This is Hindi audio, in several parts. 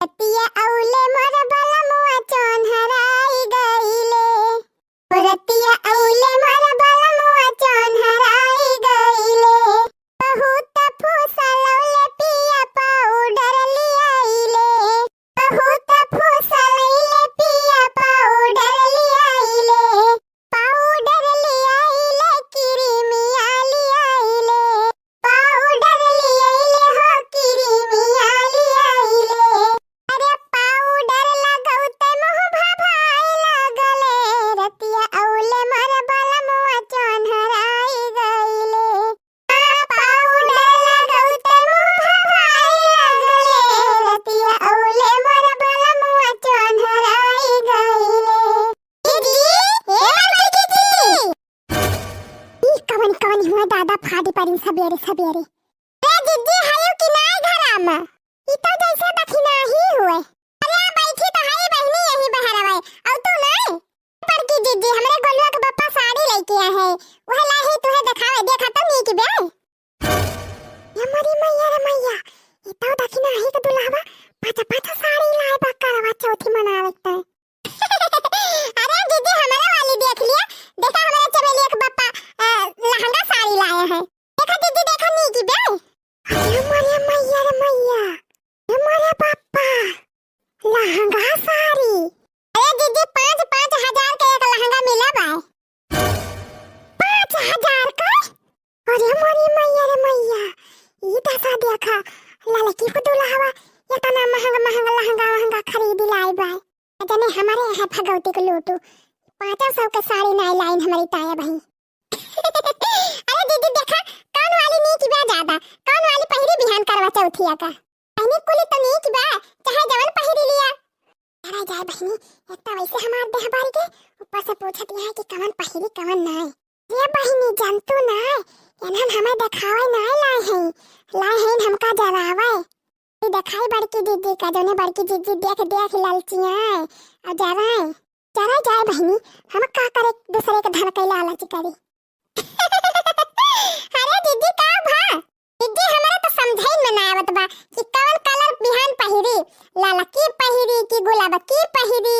रतिया औले मोर बलमुआ चोन हराई गईले। रतिया औले मोर बलमुआ चोन हराई गईले। बहुत फुसलौले पिया पाउडर लियाइले। बहुत फुसलौले पिया पाउडर लियाइले। पाउडर लियाइले क्रीमिया लियाइले। पाउडर लियाइले हो क्रीमिया लियाइले। अरे पाउडर लगौते मुँह भभाए लगले। रतिया औले मोर बलमुआ चोन हराई गईले। पाउडर लगौते मुँह भभाए लगले। रतिया औले मोर बलमुआ चोन हराई गईले। दीदी ए लड़की दीदी ई कवन कवन हुआ दादा फाड़ी पारी सबेरे सबेरे। ए दीदी हायो कि नाय घराम ई तो जैसे दखिना ही हुए। अरे आ बैठी तो हाई बहनी यही बहरवे औ तू नहीं बड़की दीदी हमरे गोलुआ के पप्पा साड़ी लेके आए है वह लाही तुहे दिखावे देखा तो नहीं कि बे हमारी मैया रे मैया ई तो दखिना ही के दुल्हावा पाछा पाछा साड़ी लाए बकरवा चौथी मनावे त अरे दीदी हमारे वाली देख लिया देखा हमारे चमेली के पप्पा लहंगा साड़ी लाए हैं देखा दीदी देखा नहीं कि बे हमारे मैया रे मैया हमारे पापा लहंगा साड़ी। अरे दीदी 5,000 का एक लहंगा मिला बा 5,000 का। अरे हमारी मैया रे मैया ई दशा देखा लड़की को दुल्हावा इतना महंगा महंगा लहंगा खरीद लाई बा जने हमारे यहाँ भगवती को लूटू 500 का साड़ी नहीं लाइन हमारी ताया भाई अरे दीदी देखा कौन वाली नहीं की बा ज्यादा कौन वाली पहिरी बिहान करवा चौथिया का पहनी कुली तो नहीं की बा चाहे जवन पहिरी लिया अरे जाए बहनी एक तो वैसे हमार देह बारी के ऊपर से पूछत है कि कवन पहिरी कवन नहीं ये बहनी जानतू ना एनहन हमें दिखावे नहीं लाए हैं हमका जरावे ये दिखाई बड़की दीदी का जोने बड़की दीदी देख देख लालचियां और जराए जरा जाए बहनी हम का करे दूसरे के धन कैला लालच करी अरे दीदी का भा दीदी हमारा तो समझाई में ना आवत बा कि कवन कलर बिहान पहिरी लाला की पहिरी की गुलाब की पहिरी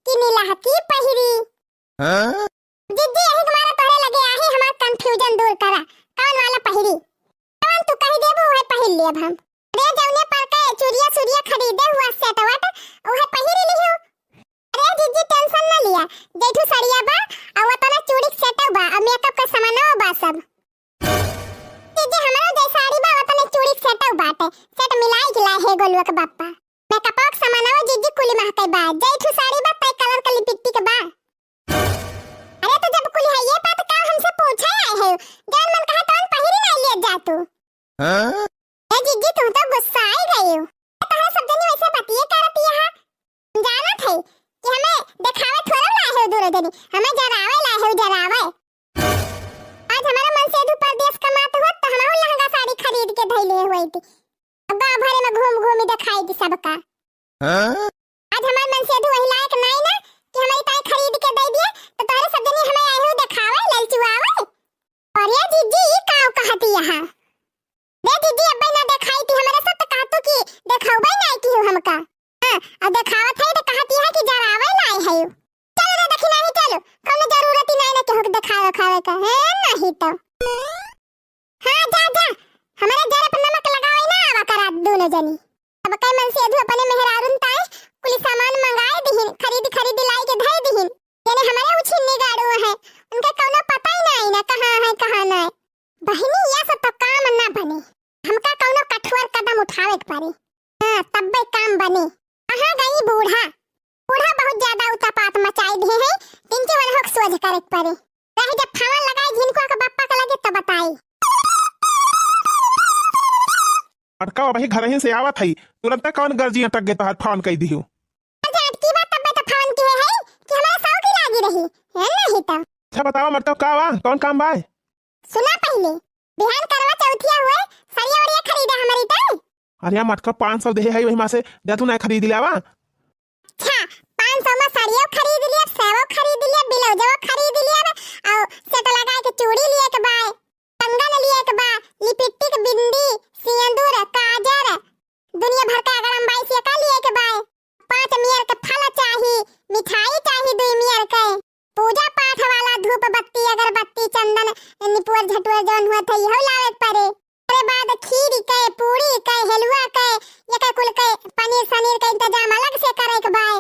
की नीला की पहिरी। हां दीदी यही हमारा तोरे लगे आही हमार कंफ्यूजन दूर करा कौन वाला पहिरी कौन तू कह देबो है पहिर लेब हम। अरे जौने पर के चूड़िया सूड़िया खरीदे हुआ सेट वाट ओहे पहिर लियो। अरे दीदी टेंशन ना लिया जेठू सड़िया बा और तना चूड़ी सेट बा और मेकअप का सामान बा सब दीदी हमारा जैसा साड़ी बा तना चूड़ी सेट बाटे सेट मिलाई के लाए है गोलुआ के बाप्पा मेकअप का सामान दीदी कुली महके बा जेठू साड़ी बा तय कलर का लिपस्टिक बा। अरे तो जब कुली है ये बात का हमसे पूछा आए है जान मन कहा तौन पहिरी नहीं ले जा तू। हां ए दीदी तू तो गुस्सा आ गई हो कहा सब जनी वैसे बतिए करती है जाना थे कि हमें दिखावे थोड़ा लाए हो दूर जनी हमें जरावे लाए हो जरावे। आज हमारा मन से परदेश कमात हो तो हम लहंगा साड़ी खरीद के धइले हुई थी अब गांव भरे में घूम घूम दिखाई दी सबका। हां आज हमार मन से वही लायक नहीं ना कि हमारी ताई खरीद के दे दिए तो तोरे सब जनी हमें आए हो दिखावे ललचुआवे। और ये दीदी काऊ कहती यहां दे दीदी अब ना दिखाई थी हमारे सब तो कहतो कि दिखावे नहीं की हो हमका। हां अब दिखावत है तो कहती है कि जरावे लाई है चलो ना देखी नहीं चलो कोनो जरूरत ही नहीं ना कि हो दिखावे खावे का है नहीं तो। हां जा जा हमारे जरा पर नमक लगावे ना आवा करा दोनों जनी अब कई मन से अपने मेहरारून ताई कुली सामान मंगाए दिहिन खरीद लाई के धई दिहिन यानी हमारे उछिन्नी गाड़ू है उनका कोनो पता ही नहीं ना कहां है कहां नहीं। बहनी ये सब तो काम ना बने हमका कोनो कठोर कदम उठावे के पड़ी। हां तब भी काम बने कहां गई बूढ़ा बहुत ज्यादा उतापात मचाई दे है तिनके वन हक सोच करे के पड़ी रहे जब फावन लगाई जिनको का बाप्पा का लगे तो बताई। अटका भाई घर ही से आवत है तुरंत कौन गर्जी अटक गए तो हाथ फान कह दियो। अच्छा अटकी बात तब तो फान की है कि हमारा सौ की लागी रही है नहीं तो। अच्छा बताओ मतलब का बा कौन काम बा सुना पहले बिहान करवा चौथिया हुए सरिया वरिया खरीदा हमारी ताई। अरे मटका 500 दे है वही मां से जा तू ना खरीद लियावा। अच्छा 500 में सरिया खरीद लिया सेवो खरीद लिया ब्लाउजो खरीद लिया और सेट लगा के चूड़ी लिए के बा कंगन लिए के बा लिपस्टिक बिंदी सिंदूर काजर दुनिया भर का अगर हम 22 का लिए के बा पनीर सनीर का इंतजाम अलग से करे के भाई।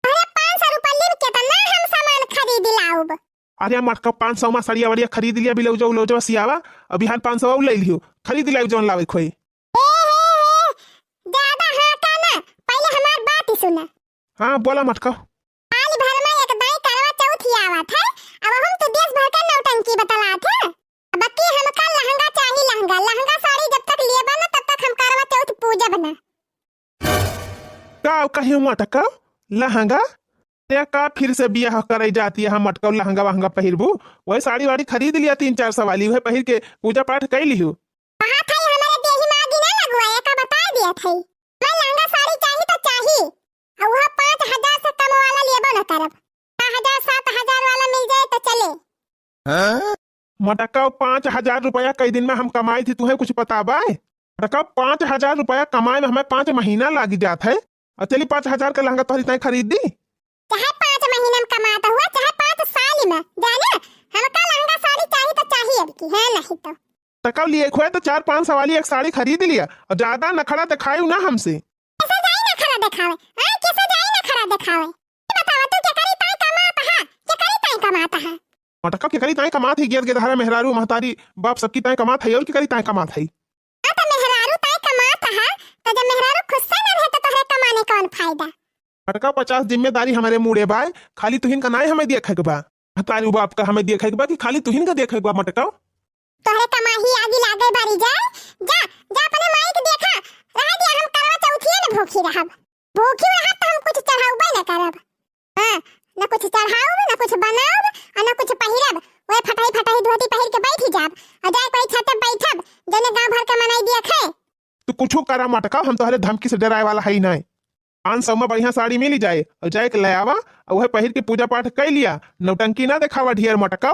अरे 500 रुपया लिम के त ना हम सामान खरीद लाऊब। अरे मटका 500 में सड़िया वड़िया खरीद लिया बिलौ जो सियावा अभी हाल 500 और ले लियो खरीद लिया जोन लावे खोई। ज्यादा हाँ का ना पहले हमार बात ही सुना। हाँ बोला मटका। हाल भर में एक दाई करवा चौथ ही आवत है। अब हम तो देश भर का नौटंकी बतलात है। अब की हमका लहंगा चाहिए लहंगा साड़ी जब तक लेबा ना तब तक हम करवा चौथ पूजा बना। का कहियो मटका लहंगा या का फिर से बियाह करे जाती है हम मटका लहंगा वहंगा पहिरबू वही साड़ी वाड़ी खरीद लिया 3-4 वाली वही पहिर के पूजा पाठ कर लियो। कहा था हमारे देही में आगे ना लगवाए का बता दिया था। मैं लहंगा साड़ी चाहिए तो चाहिए और वह 5000 से कम वाला लेबो न करब। 5000-7000 वाला मिल जाए तो चले। मटका 5000 रुपया कई दिन में हम कमाई थी तुम्हें कुछ पता बा? मटका 5000 रुपया कमाए में हमें 5 महीना लग जाता है और चली 5000 का लहंगा तो इतना खरीद दी। चाहे 5 महीने में कमाता हुआ चाहे 5 साल में जाने हमका लहंगा साड़ी चाहिए तो चाहिए अब की है नहीं तो। तकब लिए खोए तो 4-5 वाली एक साड़ी खरीद लिया और ज्यादा नखड़ा दिखायू ना हमसे। कैसे जाई ना खड़ा दिखावे? हां कैसे जाई ना खड़ा दिखावे? बतावा तू क्या करी ताई कमाता है? क्या करी ताई कमाता है? मटका के करी ताई कमात है गिर धारा मेहरारू महतारी बाप सबकी ताई कमात है और की करी ताई कमात है। हां तो मेहरारू ताई कमाता है तो जब मेहरारू खुद से न रहे तो तोहरे कमाने कौन फायदा? मटका 50 जिम्मेदारी हमारे मुड़े बाय खाली तुहिन का नाय हमें देखे के बा तारू बाप का हमें देखे के बा कि खाली तुहिन का देखे के बा मटका। तोहरे कमाही आगे लागे बारी जाए जा जा अपने माई के देखा रह दिया हम करवा चौथिए न भूखी रहब। भूखी रहब तो हम कुछ चढ़ाऊबे न करब। हां न कुछ चढ़ाऊब न कुछ बनाऊब और न कुछ पहिरब ओए फटाई धोती पहिर के बैठ जाब और जाए कोई छत पे बैठब जने गांव भर के मनाई दिया खे। तू कुछ करा मटका हम तोहरे धमकी से डराए वाला है नहीं। 500 में बढ़िया साड़ी मिली जाए और जाए के ले आवा और वह पहिर के पूजा पाठ कर लिया नौटंकी ना दिखावा ढेर मटका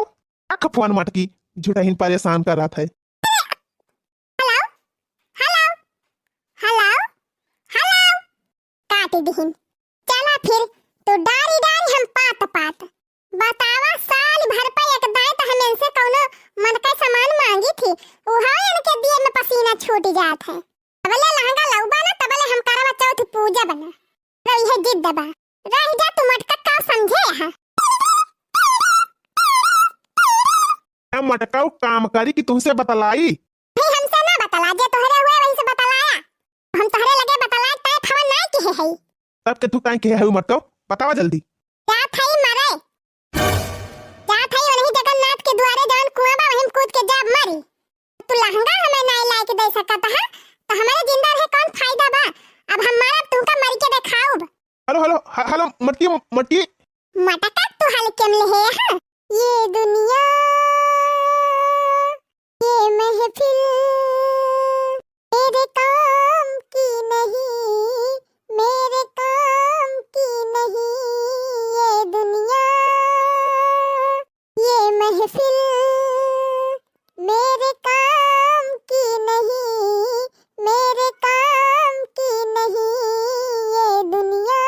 अख फोन मटकी झूठा ही परेशान कर रहा था। हेलो हेलो हेलो हेलो काटी दिहिन चला फिर तो डारी हम पात बतावा साल भर पे एक दाई तो हम इनसे कौनो मन का सामान मांगी थी उहा इनके दिए में पसीना छूट जात है। तबले लहंगा लौबा ना तबले हम करवा चौथ पूजा बना रही है जिद दबा रह जा तू मटका का समझे हां। मटका काम करी कि तुमसे बतलाई नहीं हमसे ना बतला जे तोहरे हुए वहीं से बतलाया हम तोहरे लगे बतलाए तय खबर ना की है तब के तू काहे के है मटका बतावा जल्दी। क्या थई मरे क्या थई वही जगन्नाथ के द्वारे जान कुआं बा वहीं कूद के जाब मरी। तू लहंगा हमें ना ला के दे सकत है तो हमारे जिंदा रहे कौन फायदा बा? अब हमारा तुमका मर के दिखाऊब। हेलो मटकी मटका तू हल्के में ले है ये दुनिया ये महफिल मेरे काम की नहीं मेरे काम की नहीं ये दुनिया ये महफिल मेरे काम की नहीं मेरे काम की नहीं ये दुनिया।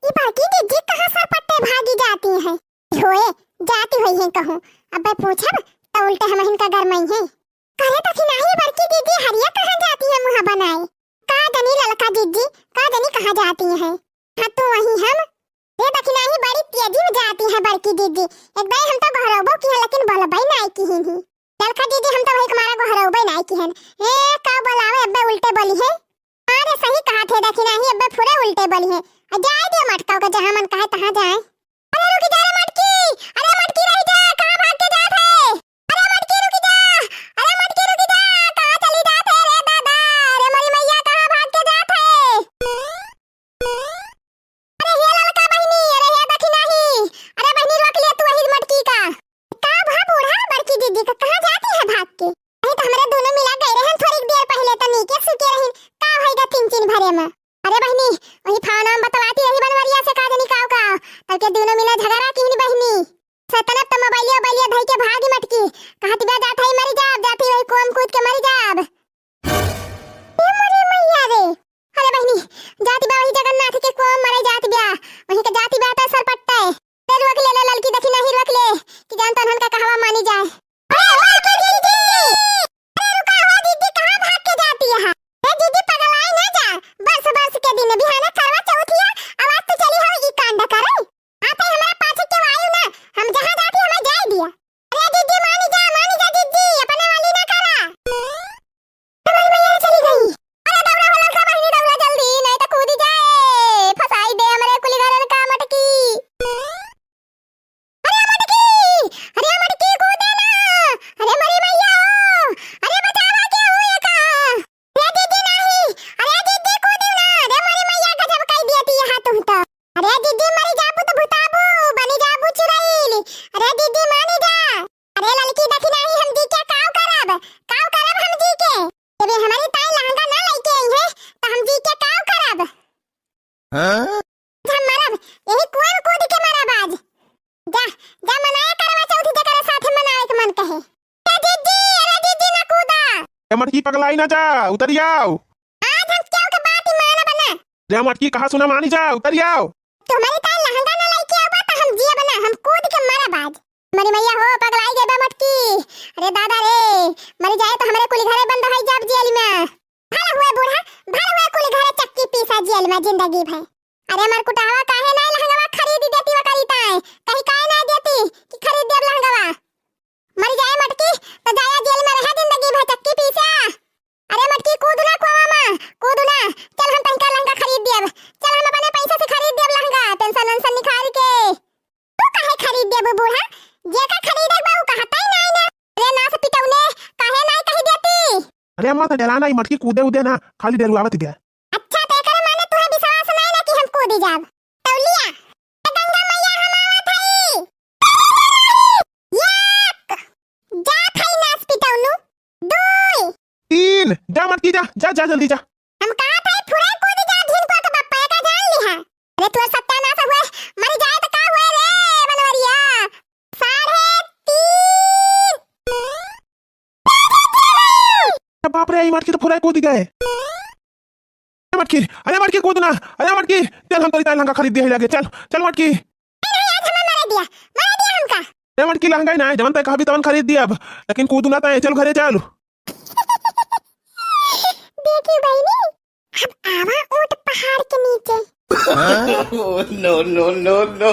ये बाकी दीदी कहाँ सर पट्टे भागी जाती हैं होए जाती हुई हैं कहूँ अब मैं पूछब तो उल्टे हम इनका घर में है करे तो खिनाही बड़की दीदी हरिया कहाँ जाती है मुँह बनाए का जनी ललका दीदी का जनी कहाँ जाती है। हाँ तो वही हम ये दखिनाही बड़ी तेजी में जाती है बड़की दीदी एक बार हम तो घरबो की है लेकिन बोलबई नहीं की ही ललका दीदी हम तो भाई हमारा घरबई नहीं की है ए का बोलावे अब्बे उल्टे बोली है। अरे सही कहा थे दखिनाही अब्बे पूरे उल्टे बोली है जाए दे मटका का जहां मन कहे तहां जाए। अरे रुक जा रे मटकी रह जा कहां भाग के जात है? अरे मटकी रुक जा कहां चली जात है रे दादा रे मोरी मैया कहां भाग के जात है? अरे ये ललका बहिनी अरे ये दखिनाही अरे बहिनी रोक ले तू वही मटकी का भा बूढ़ा बड़की दीदी का कहां जाती है भाग के? नहीं तो हमारे दोनों मिला गए रहे थोड़ी देर पहले तो नीचे सुके रही का होएगा 3 भरे में। अरे बहिनी वही फाना बतलाती रही बनवरिया से का जनी का तब के दोनों मिला झगड़ा की बहिनी हम मरब यही कुआं में कूद के मरब आज। जा जा मनाया करवा चौथ जकरा साथे मनावे के मन कहे। अरे जीजी ना कूदा। रे मटकी पगलाई ना जा, उतर आओ। आज हम क्यों के बात ही माना बना। रे मटकी कहा सुना मानी जा, उतर आओ। तुम्हारी ताई लहंगा ना लेके आवा त हम जिया बना, हम कूद के मरब आज। मरी मैया हो पगलाई गे बा मटकी। अरे दादा रे मरी जाए तो हमारे कुली घरे बंद है जब जेल में। भला हुए बूढ़ा, भला हुए कुली घरे चक्की पीसा जेल में जिंदगी भर। अरे मर कुटावा काहे ना लहंगावा खरीद देती वकरी ताई, कहीं काहे ना देती कि खरीद देब लहंगावा। मरी जाए मटकी तो जाया जेल में रहे जिंदगी भर चक्की पीसा। अरे मटकी कूद ना कुआं में, कूद ना। चल हम तनका लहंगा खरीद देब, चल हम अपने पैसे से खरीद देब लहंगा, पेंशन वेंशन निकाल के। तू काहे खरीद देब बूढ़ा, जेका खरीदे बा उ कहता ही नहीं ना। अरे ना से पिटौने काहे नहीं कही देती। अरे अम्मा तो डराना ही मटकी कूदे उदे ना, खाली डरुआवत दिया। अच्छा ते करे माने तुहे विश्वास नहीं ना कि हम कूद जाब। तौलिया ए गंगा मैया हम आवत हई। एक जा खाई नास पिटौनु। दो 3 जा मटकी जा जा जा जल्दी जा। हम कहा था फुरे कूद जा ढीन को के बप्पा का जान लिहा। अरे तू सत्यानाश हुए, मर जाए तो का हुए रे बनवरिया। 3.5 बाप रे मटकी तो फुराई कूद गए। मटकी, अरे मटकी कूद ना, अरे मटकी चल हम तेरी लहंगा खरीद दिए लगे, चल चल मटकी। आज हमें मार दिया हमका। अरे मटकी लहंगा ही ना है, जवन तक कहा भी तवन खरीद दिया, अब लेकिन कूद ना ताए, चल घरे चल। देखी बहनी अब आवा ऊंट पहाड़ के नीचे। no, no, no, no.